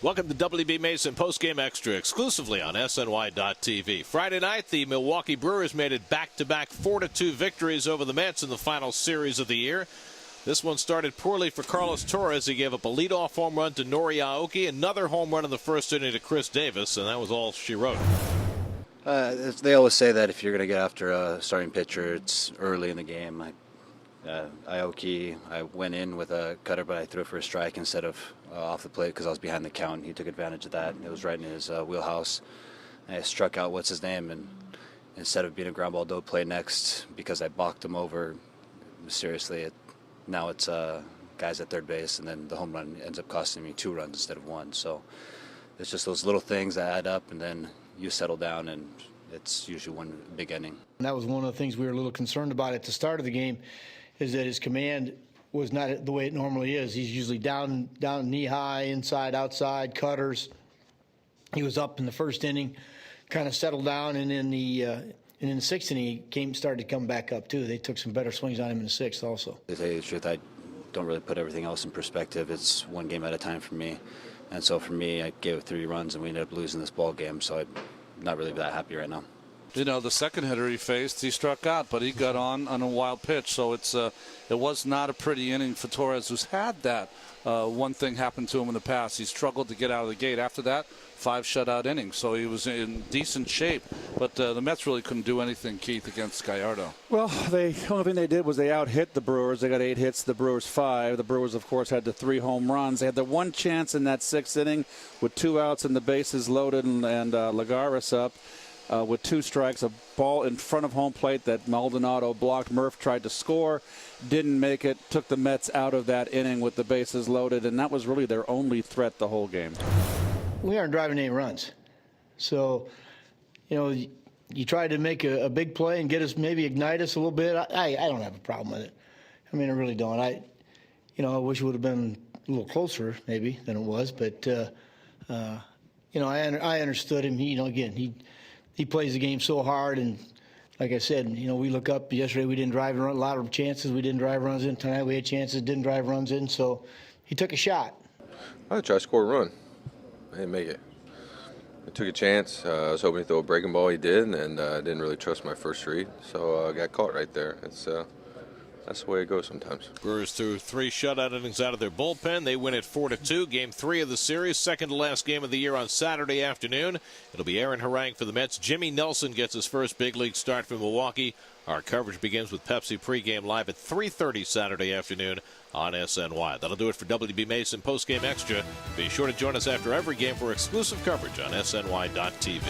Welcome to WB Mason Postgame Extra, exclusively on SNY.TV. Friday night, the Milwaukee Brewers made it back-to-back 4-2 victories over the Mets in the final series of the year. This one started poorly for Carlos Torres. He gave up a leadoff home run to Nori Aoki, another home run in the first inning to Chris Davis, and that was all she wrote. They always say that if you're going to get after a starting pitcher, it's early in the game. Aoki, I went in with a cutter, but I threw it for a strike instead of off the plate because I was behind the count. He took advantage of that. It was right in his wheelhouse. And I struck out what's his name, and instead of being a ground ball double play next, because I balked him over mysteriously, now it's guys at third base, and then the home run ends up costing me 2 runs instead of 1. So it's just those little things that add up, and then you settle down, and it's usually one big inning. And that was one of the things we were a little concerned about at the start of the game, is that his command was not the way it normally is. He's usually down knee high, inside, outside, cutters. He was up in the first inning, kind of settled down, and in the sixth inning he started to come back up too. They took some better swings on him in the sixth also. To tell you the truth, I don't really put everything else in perspective. It's one game at a time for me, and so for me, I gave it 3 runs and we ended up losing this ball game. So I'm not really that happy right now. You know, the second hitter he faced, he struck out, but he got on a wild pitch. So it was not a pretty inning for Torres, who's had that one thing happen to him in the past. He struggled to get out of the gate. After that, 5 shutout innings. So he was in decent shape. But the Mets really couldn't do anything, Keith, against Gallardo. Well, the only thing they did was they out-hit the Brewers. They got 8 hits, the Brewers 5. The Brewers, of course, had the 3 home runs. They had the one chance in that 6th inning with 2 outs and the bases loaded and Lagares up. With 2 strikes, a ball in front of home plate that Maldonado blocked. Murph tried to score, didn't make it, took the Mets out of that inning with the bases loaded, and that was really their only threat the whole game. We aren't driving any runs. So, you know, you tried to make a big play and get us, maybe ignite us a little bit. I don't have a problem with it. I mean, I really don't. I wish it would have been a little closer maybe than it was, but, I understood him. He plays the game so hard, and like I said, we look up. Yesterday we didn't drive a lot of chances. We didn't drive runs in. Tonight we had chances, didn't drive runs in. So he took a shot. I tried to score a run. I didn't make it. I took a chance. I was hoping to throw a breaking ball. He did, and I didn't really trust my first read, so I got caught right there. That's the way it goes sometimes. Brewers threw 3 shutout innings out of their bullpen. They win it 4-2. Game 3 of the series, second to last game of the year on Saturday afternoon. It'll be Aaron Harang for the Mets. Jimmy Nelson gets his first big league start for Milwaukee. Our coverage begins with Pepsi pregame live at 3:30 Saturday afternoon on SNY. That'll do it for WB Mason Postgame Extra. Be sure to join us after every game for exclusive coverage on SNY.TV.